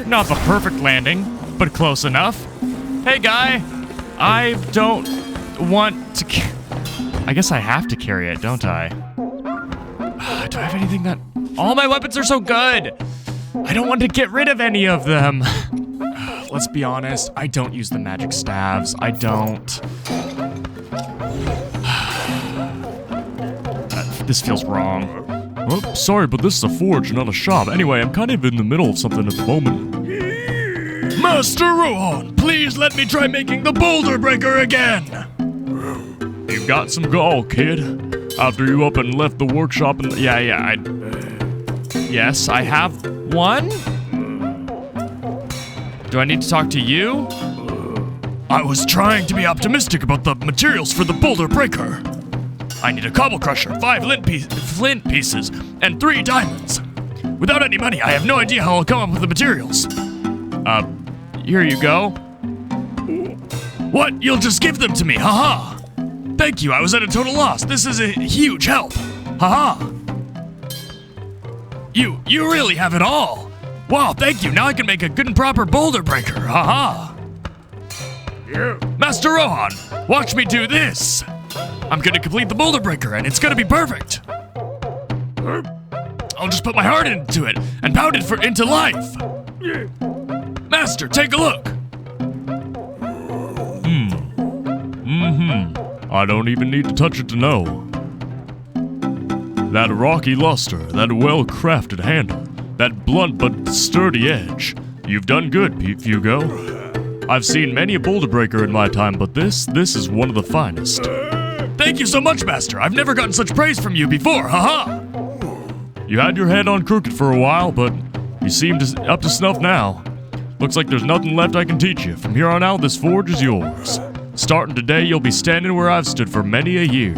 Not the perfect landing, but close enough. Hey, guy. I don't want to... I guess I have to carry it, don't I? Do I have anything that... All my weapons are so good! I don't want to get rid of any of them. Let's be honest, I don't use the magic staves. I don't. This feels wrong. Oh, sorry, but this is a forge, not a shop. Anyway, I'm kind of in the middle of something at the moment. Master Rohan, please let me try making the boulder breaker again. You've got some gall, kid. After you up and left the workshop and... Yes, I have one? Do I need to talk to you? I was trying to be optimistic about the materials for the boulder breaker. I need a cobble crusher, 5 flint pieces, and 3 diamonds. Without any money, I have no idea how I'll come up with the materials. Here you go. What? You'll just give them to me, haha. Thank you, I was at a total loss. This is a huge help. Haha. You really have it all. Wow, thank you. Now I can make a good and proper boulder breaker. Haha. Yeah. Master Rohan, watch me do this. I'm gonna complete the boulder breaker and it's gonna be perfect. I'll just put my heart into it and pound it into life. Yeah. Master, take a look. I don't even need to touch it to know. That rocky luster, that well-crafted handle, that blunt but sturdy edge. You've done good, Fugo. I've seen many a boulder breaker in my time, but this is one of the finest. Thank you so much, Master. I've never gotten such praise from you before, haha. You had your head on crooked for a while, but you seem up to snuff now. Looks like there's nothing left I can teach you. From here on out, this forge is yours. Starting today, you'll be standing where I've stood for many a year.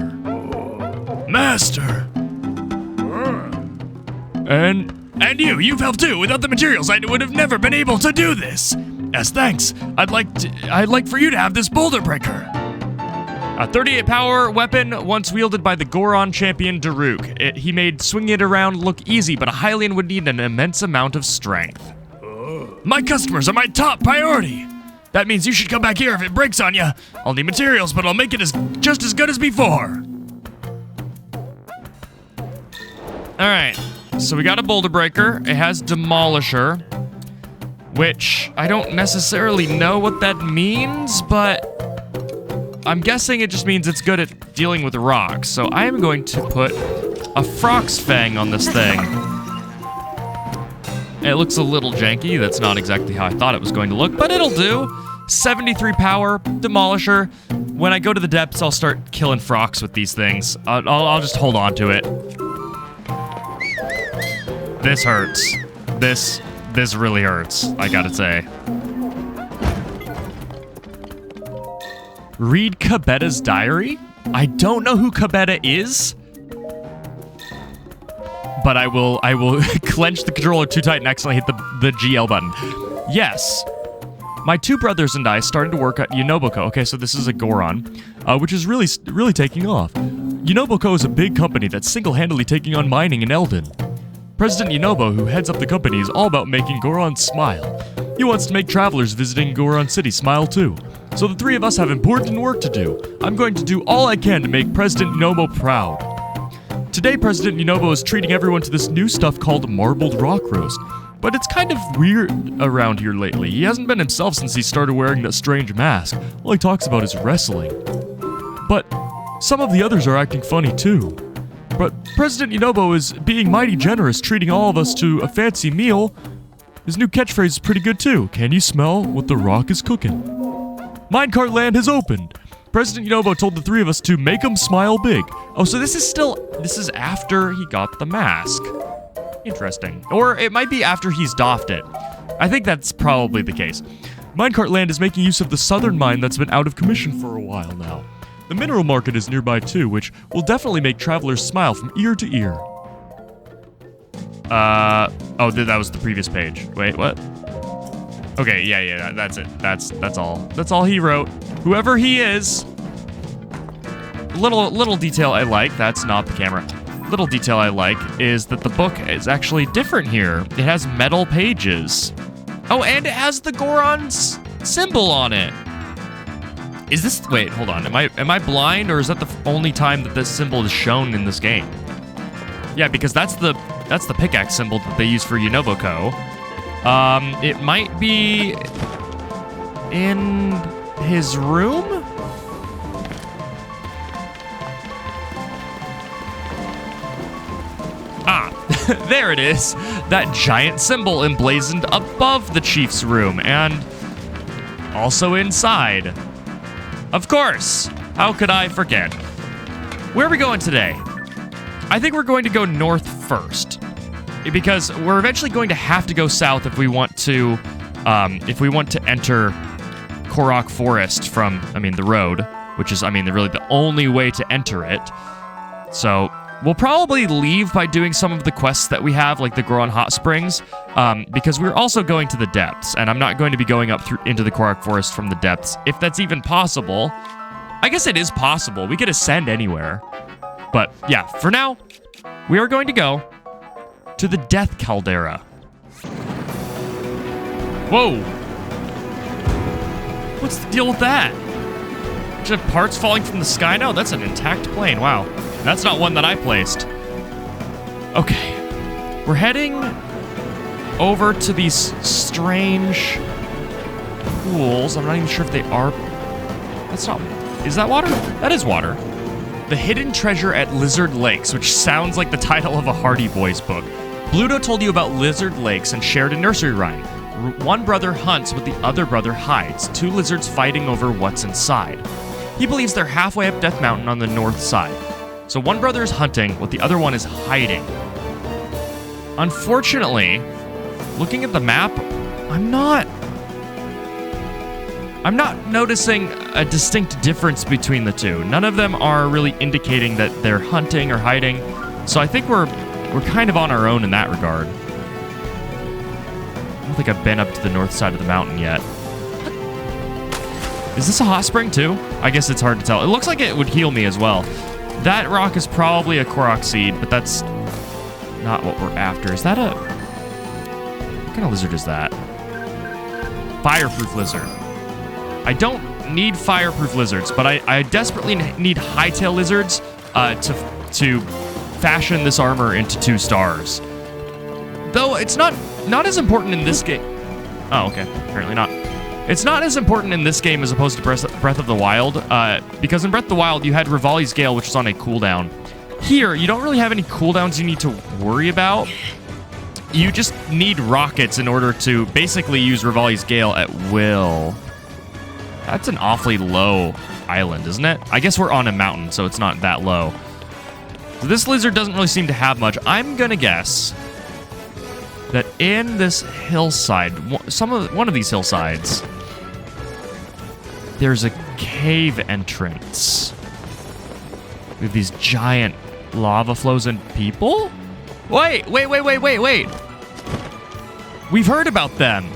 Master! And you've helped too. Without the materials, I would have never been able to do this. As thanks, I'd like for you to have this boulder breaker. A 38 power weapon once wielded by the Goron champion Daruk. He made swinging it around look easy, but a Hylian would need an immense amount of strength. My customers are my top priority. That means you should come back here if it breaks on you. I'll need materials, but I'll make it just as good as before. Alright, so we got a boulder breaker. It has demolisher, which I don't necessarily know what that means, but I'm guessing it just means it's good at dealing with rocks. So I am going to put a Frog's Fang on this thing. It looks a little janky. That's not exactly how I thought it was going to look, but it'll do. 73 power, demolisher. When I go to the depths, I'll start killing frogs with these things. I'll just hold on to it. This hurts. This really hurts, I gotta say. Read Kabetta's diary? I don't know who Kabetta is, but I will clench the controller too tight and accidentally hit the GL button. Yes. My 2 brothers and I started to work at Unoboko. Okay, so this is a Goron, which is really taking off. Unoboko is a big company that's single-handedly taking on mining in Eldin. President Yunobo, who heads up the company, is all about making Goron smile. He wants to make travelers visiting Goron City smile too. So the 3 of us have important work to do. I'm going to do all I can to make President Yunobo proud. Today, President Yunobo is treating everyone to this new stuff called marbled rock roast. But it's kind of weird around here lately. He hasn't been himself since he started wearing that strange mask. All he talks about is wrestling. But some of the others are acting funny too. But President Yunobo is being mighty generous, treating all of us to a fancy meal. His new catchphrase is pretty good too. Can you smell what the rock is cooking? Minecart Land has opened. President Yunobo told the 3 of us to make him smile big. Oh, so this is after he got the mask. Interesting. Or it might be after he's doffed it. I think that's probably the case. Minecart Land is making use of the southern mine that's been out of commission for a while now. The mineral market is nearby too, which will definitely make travelers smile from ear to ear. Oh, that was the previous page. Wait, what? Okay, yeah, that's it. That's all. That's all he wrote. Whoever he is. Little detail I like, that's not the camera. Little detail I like is that the book is actually different here. It has metal pages. Oh, and it has the Goron's symbol on it. Is this... Wait, hold on. Am I blind, or is that the only time that this symbol is shown in this game? Yeah, because that's the pickaxe symbol that they use for Unoboko. It might be in his room? There it is. That giant symbol emblazoned above the chief's room and also inside. Of course. How could I forget? Where are we going today? I think we're going to go north first, because we're eventually going to have to go south if we want to enter Korok Forest from, the road, which is, really the only way to enter it. So we'll probably leave by doing some of the quests that we have, like the Goron Hot Springs, because we're also going to the depths, and I'm not going to be going up into the Korok Forest from the depths, if that's even possible. I guess it is possible. We could ascend anywhere. But yeah, for now, we are going to go to the Death Caldera. Whoa! What's the deal with that? Just parts falling from the sky now? That's an intact plane, wow. That's not one that I placed. Okay. We're heading over to these strange pools. I'm not even sure if they are... That's not... Is that water? That is water. The Hidden Treasure at Lizard Lakes, which sounds like the title of a Hardy Boys book. Bluto told you about Lizard Lakes and shared a nursery rhyme. One brother hunts, but the other brother hides. Two lizards fighting over what's inside. He believes they're halfway up Death Mountain on the north side. So one brother is hunting, while the other one is hiding. Unfortunately, looking at the map, I'm not noticing a distinct difference between the two. None of them are really indicating that they're hunting or hiding. So I think we're kind of on our own in that regard. I don't think I've been up to the north side of the mountain yet. Is this a hot spring too? I guess it's hard to tell. It looks like it would heal me as well. That rock is probably a Korok seed, but that's not what we're after. Is that a... What kind of lizard is that? Fireproof lizard. I don't need fireproof lizards, but I desperately need hightail lizards to fashion this armor into 2 stars. Though it's not as important in this game. Oh, okay. Apparently not. It's not as important in this game as opposed to Breath of the Wild, because in Breath of the Wild, you had Rivali's Gale, which is on a cooldown. Here, you don't really have any cooldowns you need to worry about. You just need rockets in order to basically use Rivali's Gale at will. That's an awfully low island, isn't it? I guess we're on a mountain, so it's not that low. So this lizard doesn't really seem to have much. I'm gonna guess that in this hillside, one of these hillsides, there's a cave entrance with these giant lava flows and people? Wait. We've heard about them.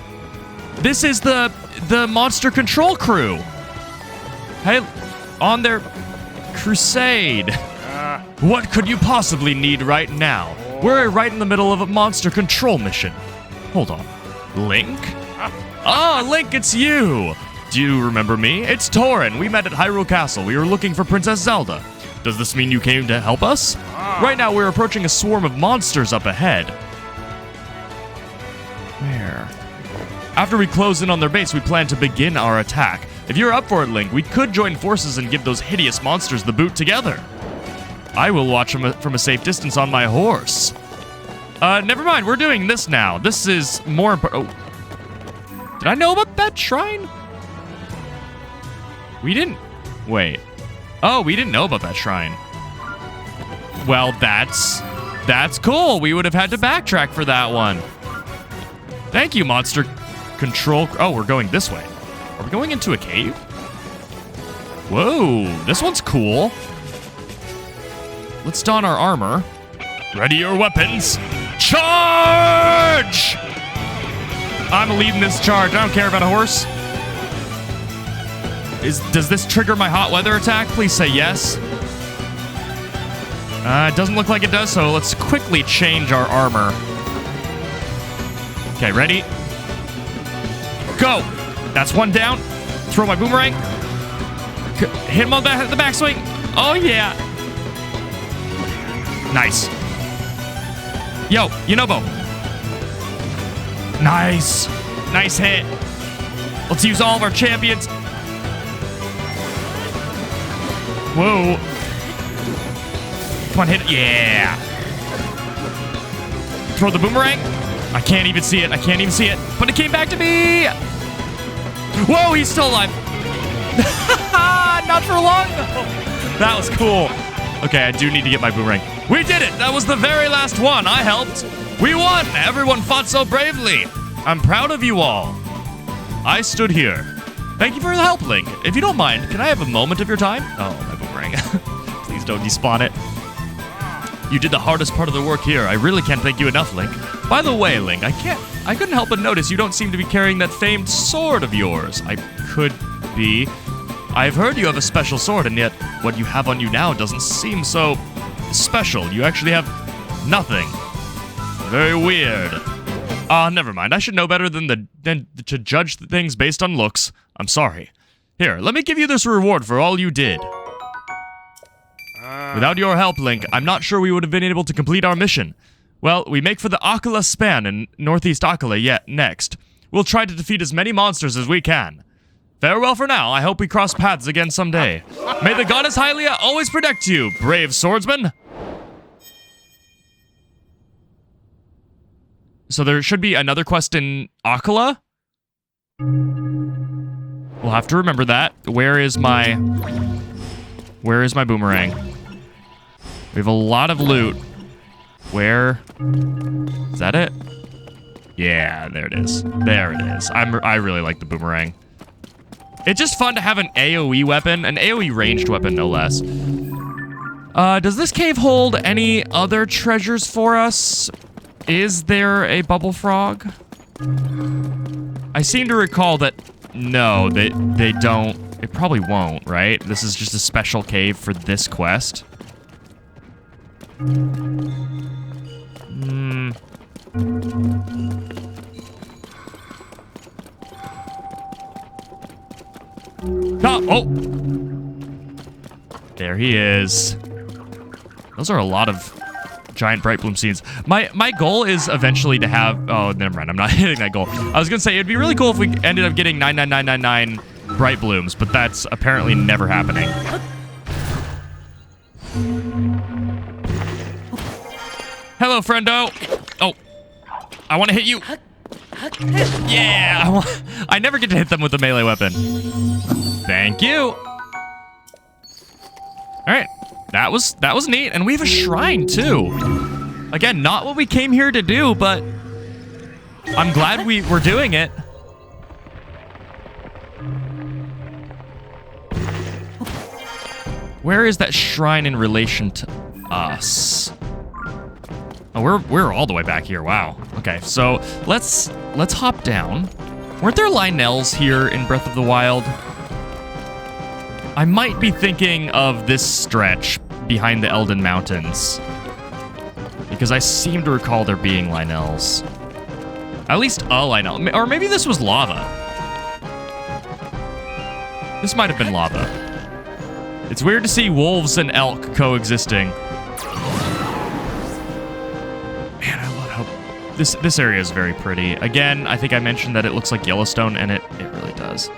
This is the Monster Control crew. Hey, on their crusade. What could you possibly need right now? We're right in the middle of a monster control mission. Hold on. Link? Ah, Link, it's you! Do you remember me? It's Torin. We met at Hyrule Castle. We were looking for Princess Zelda. Does this mean you came to help us? Right now, we're approaching a swarm of monsters up ahead. Where? After we close in on their base, we plan to begin our attack. If you're up for it, Link, we could join forces and give those hideous monsters the boot together. I will watch from a safe distance on my horse. Never mind, we're doing this now. This is more important. Oh. Did I know about that shrine? We didn't. Wait. Oh, we didn't know about that shrine. Well, that's cool. We would have had to backtrack for that one. Thank you, Monster Control. Oh, we're going this way. Are we going into a cave? Whoa, this one's cool. Let's don our armor. Ready your weapons. Charge! I'm leading this charge. I don't care about a horse. Does this trigger my hot weather attack? Please say yes. It doesn't look like it does, so let's quickly change our armor. Okay, ready? Go. That's one down. Throw my boomerang. Hit him on the backswing. Oh, yeah. Nice. Yo, Yunobo. Nice. Nice hit. Let's use all of our champions. Whoa. Come on, hit it. Yeah. Throw the boomerang. I can't even see it. I can't even see it. But it came back to me. Whoa, he's still alive. Not for long, though. That was cool. Okay, I do need to get my boomerang. We did it. That was the very last one. I helped. We won. Everyone fought so bravely. I'm proud of you all. I stood here. Thank you for the help, Link. If you don't mind, can I have a moment of your time? Oh, my boomerang. Please don't despawn it. You did the hardest part of the work here. I really can't thank you enough, Link. By the way, Link, I couldn't help but notice you don't seem to be carrying that famed sword of yours. I could be. I've heard you have a special sword, and yet what you have on you now doesn't seem so special. You actually have nothing. Very weird. Never mind. I should know better than to judge things based on looks. I'm sorry. Here, let me give you this reward for all you did. Without your help, Link, I'm not sure we would have been able to complete our mission. Well, we make for the Akala span in Northeast Akala yet next. We'll try to defeat as many monsters as we can. Farewell for now. I hope we cross paths again someday. May the goddess Hylia always protect you, brave swordsman. So there should be another quest in Akala? We'll have to remember that. Where is my boomerang? We have a lot of loot. Where? Is that it? Yeah, there it is. There it is. I really like the boomerang. It's just fun to have an AoE weapon, an AoE ranged weapon, no less. Does this cave hold any other treasures for us? Is there a bubble frog? I seem to recall that no, they don't. It probably won't, right? This is just a special cave for this quest. Oh! There he is. Those are a lot of giant bright bloom scenes. My goal is eventually to have... Oh, never mind. I'm not hitting that goal. I was going to say, it'd be really cool if we ended up getting 99999 bright blooms, but that's apparently never happening. Hello, friendo. Oh, I want to hit you. Yeah, I never get to hit them with a melee weapon. Thank you. All right, that was neat, and we have a shrine too. Again, not what we came here to do, but I'm glad we're doing it. Where is that shrine in relation to us? Oh, we're all the way back here. Wow. Okay, so let's hop down. Weren't there Lionels here in Breath of the Wild? I might be thinking of this stretch behind the Elden Mountains, because I seem to recall there being Lionels. At least a Lionel, or maybe this was lava. This might have been lava. It's weird to see wolves and elk coexisting. Man, I love how this area is very pretty. Again, I think I mentioned that it looks like Yellowstone, and it really does.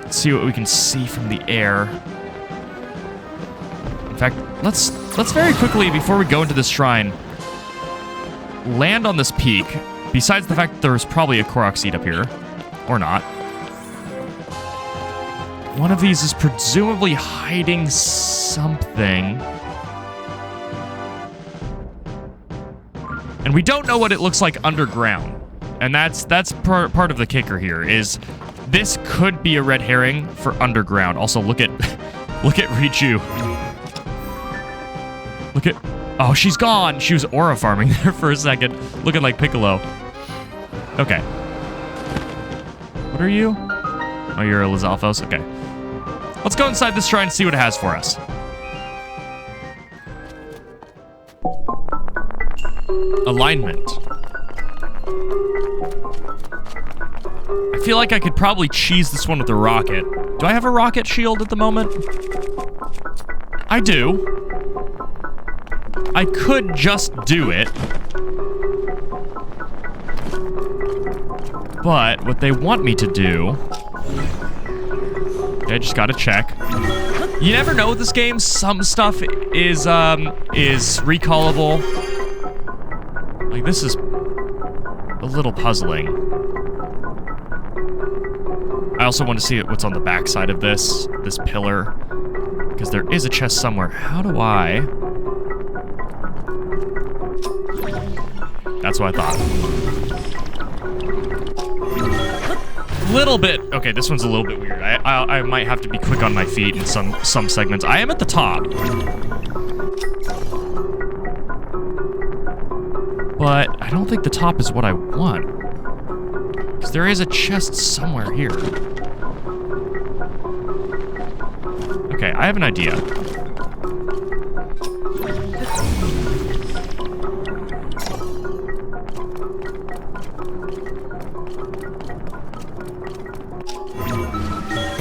Let's see what we can see from the air. In fact, let's very quickly, before we go into this shrine, land on this peak. Besides the fact that there's probably a Korok seed up here, or not. One of these is presumably hiding something. And we don't know what it looks like underground. And that's part of the kicker here, is this could be a red herring for underground. Also, look at Richu. Look at... Oh, she's gone. She was aura farming there for a second, looking like Piccolo. Okay. What are you? Oh, you're a Lizalfos? Okay. Let's go inside this shrine and see what it has for us. Alignment. I feel like I could probably cheese this one with a rocket. Do I have a rocket shield at the moment? I do. I could just do it. But what they want me to do... Okay, I just gotta check. You never know with this game. Some stuff is recallable. Like, this is a little puzzling. I also want to see what's on the back side of this pillar. Because there is a chest somewhere. How do I... That's what I thought. Little bit... Okay, this one's a little bit weird. I might have to be quick on my feet in some segments. I am at the top. But I don't think the top is what I want. Because there is a chest somewhere here. Okay, I have an idea.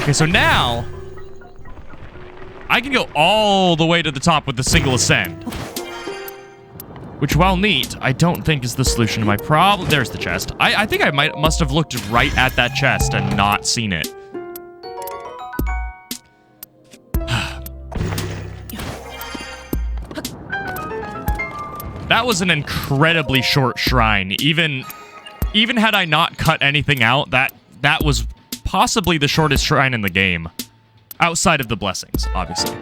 Okay, so now I can go all the way to the top with a single ascend. Which, while neat, I don't think is the solution to my problem. There's the chest. I think I must have looked right at that chest and not seen it. That was an incredibly short shrine. Even had I not cut anything out, that was possibly the shortest shrine in the game. Outside of the blessings, obviously.